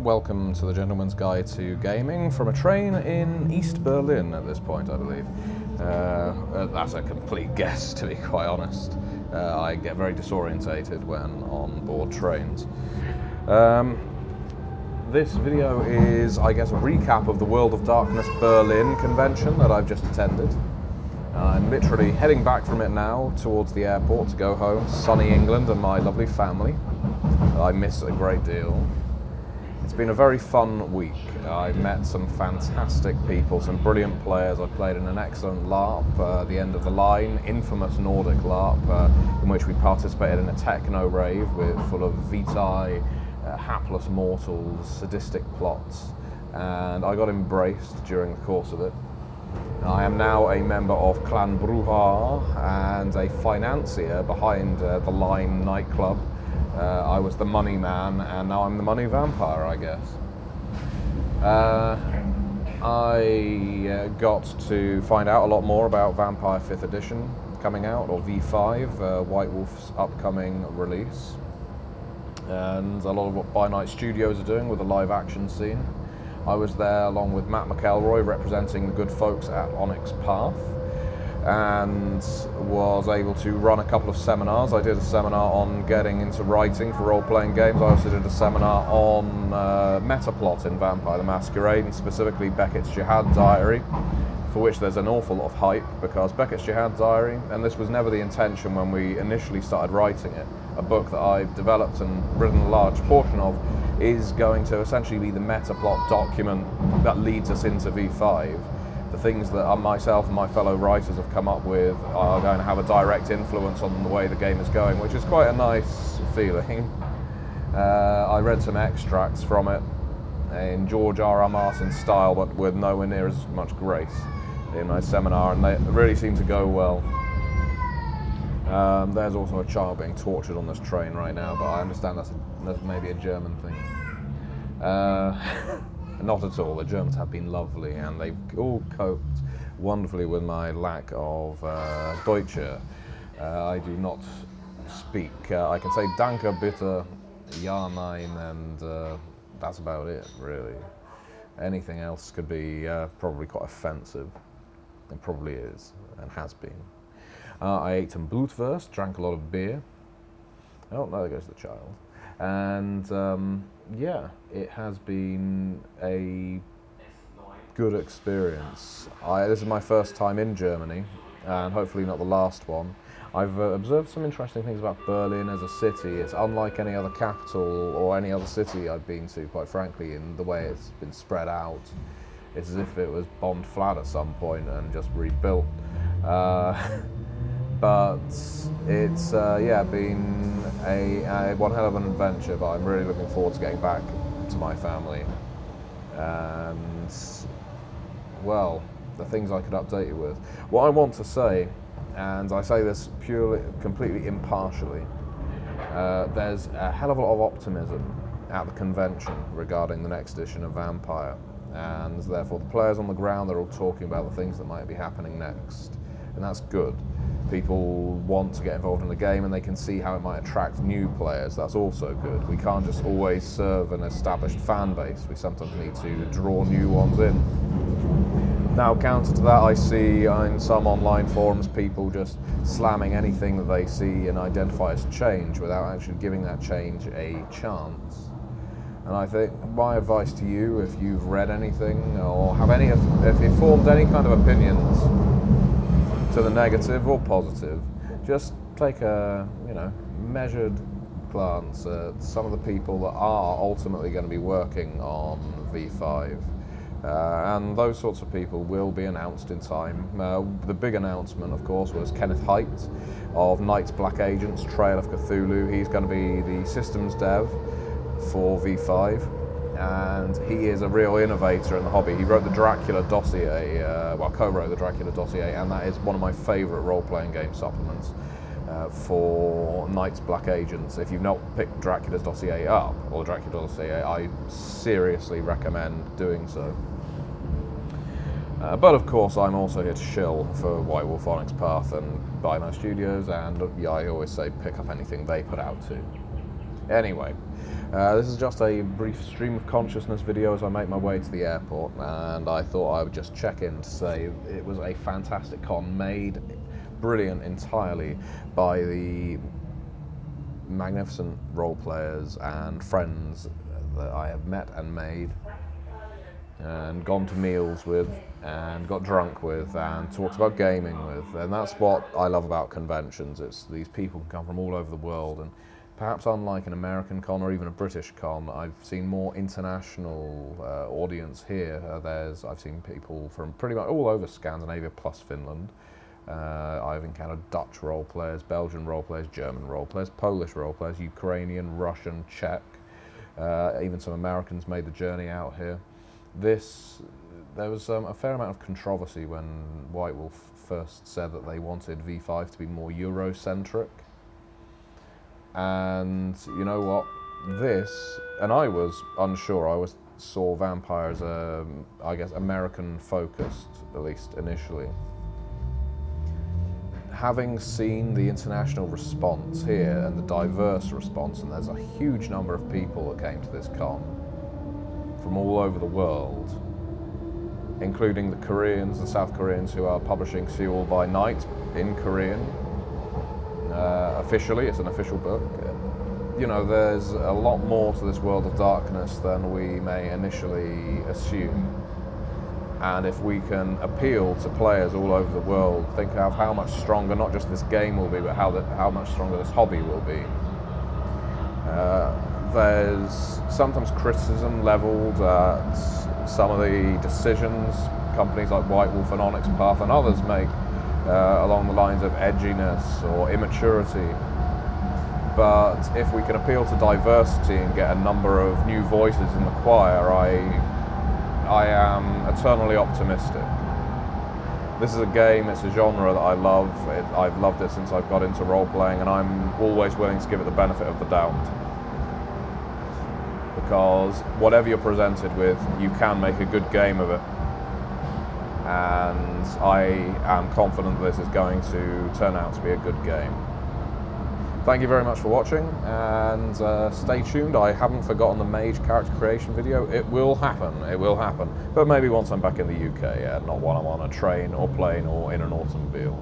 Welcome to the Gentleman's Guide to Gaming from a train in East Berlin at this point, I believe. That's a complete guess, to be quite honest. I get very disorientated when on board trains. This video is, I guess, a recap of the World of Darkness Berlin convention that I've just attended. I'm literally heading back from it now towards the airport to go home, sunny England and my lovely family. I miss a great deal. It's been a very fun week. I've met some fantastic people, some brilliant players. I played in an excellent LARP, the End of the Line, infamous Nordic LARP, in which we participated in a techno rave full of vitae, hapless mortals, sadistic plots, and I got embraced during the course of it. I am now a member of Clan Bruja and a financier behind the Line nightclub. I was the money man, and now I'm the money vampire, I guess. I got to find out a lot more about Vampire 5th Edition coming out, or V5, White Wolf's upcoming release, and a lot of what By Night Studios are doing with the live action scene. I was there along with Matt McElroy representing the good folks at Onyx Path, and was able to run a couple of seminars. I did a seminar on getting into writing for role-playing games. I also did a seminar on Metaplot in Vampire the Masquerade, and specifically Beckett's Jihad Diary, for which there's an awful lot of hype, because Beckett's Jihad Diary, and this was never the intention when we initially started writing it, a book that I've developed and written a large portion of, is going to essentially be the Metaplot document that leads us into V5. The things that myself and my fellow writers have come up with are going to have a direct influence on the way the game is going, which is quite a nice feeling. I read some extracts from it in George R.R. Martin style, but with nowhere near as much grace in my seminar, and they really seem to go well. There's also a child being tortured on this train right now, but I understand that's maybe a German thing. Not at all. The Germans have been lovely, and they've all coped wonderfully with my lack of Deutsche. I do not speak. I can say Danke, bitte, ja, nein, and that's about it, really. Anything else could be probably quite offensive. It probably is, and has been. I ate some Blutwurst, drank a lot of beer. Oh, no, there goes the child. And yeah, it has been a good experience. This is my first time in Germany, and hopefully not the last one. I've observed some interesting things about Berlin as a city. It's unlike any other capital or any other city I've been to, quite frankly, in the way it's been spread out. It's as if it was bombed flat at some point and just rebuilt. But it's yeah, been a one hell of an adventure, but I'm really looking forward to getting back to my family. And, well, the things I could update you with. What I want to say, and I say this completely impartially, there's a hell of a lot of optimism at the convention regarding the next edition of Vampire, and therefore the players on the ground, they're all talking about the things that might be happening next, and that's good. People want to get involved in the game, and they can see how it might attract new players. That's also good. We can't just always serve an established fan base. We sometimes need to draw new ones in. Now, counter to that, I see in some online forums people just slamming anything that they see and identify as change without actually giving that change a chance. And I think my advice to you, if you've read anything or if you've formed any kind of opinions, to the negative or positive, just take a measured glance at some of the people that are ultimately going to be working on V5, and those sorts of people will be announced in time. The big announcement, of course, was Kenneth Haidt of Night's Black Agents, Trail of Cthulhu. He's going to be the systems dev for V5. And he is a real innovator in the hobby. He wrote the Dracula dossier, co-wrote the Dracula dossier, and that is one of my favourite role-playing game supplements for Night's Black Agents. If you've not picked Dracula's dossier up, or the Dracula dossier, I seriously recommend doing so. But of course, I'm also here to shill for White Wolf, Onyx Path, and By Night Studios, and yeah, I always say pick up anything they put out too. Anyway, this is just a brief stream of consciousness video as I make my way to the airport, and I thought I would just check in to say it was a fantastic con, made brilliant entirely by the magnificent role players and friends that I have met and made and gone to meals with and got drunk with and talked about gaming with, and that's what I love about conventions. It's these people come from all over the world, and perhaps unlike an American con or even a British con, I've seen more international audience here. I've seen people from pretty much all over Scandinavia plus Finland. I've encountered Dutch role players, Belgian role players, German role players, Polish role players, Ukrainian, Russian, Czech. Even some Americans made the journey out here. There was a fair amount of controversy when White Wolf first said that they wanted V5 to be more Eurocentric. And you know what? And I was unsure. I saw Vampire as I guess, American focused, at least initially. Having seen the international response here and the diverse response, and there's a huge number of people that came to this con from all over the world, including the Koreans, the South Koreans who are publishing Seoul by Night in Korean. Officially, it's an official book. You know, there's a lot more to this world of darkness than we may initially assume. And if we can appeal to players all over the world, think of how much stronger not just this game will be, but how much stronger this hobby will be. There's sometimes criticism levelled at some of the decisions companies like White Wolf and Onyx Path and others make along the lines of edginess or immaturity. But if we can appeal to diversity and get a number of new voices in the choir, I am eternally optimistic. This is a game, it's a genre that I love. I've loved it since I've got into role-playing, and I'm always willing to give it the benefit of the doubt. Because whatever you're presented with, you can make a good game of it. And I am confident this is going to turn out to be a good game. Thank you very much for watching, and stay tuned. I haven't forgotten the mage character creation video. It will happen, but maybe once I'm back in the UK, not while I'm on a train or plane or in an automobile.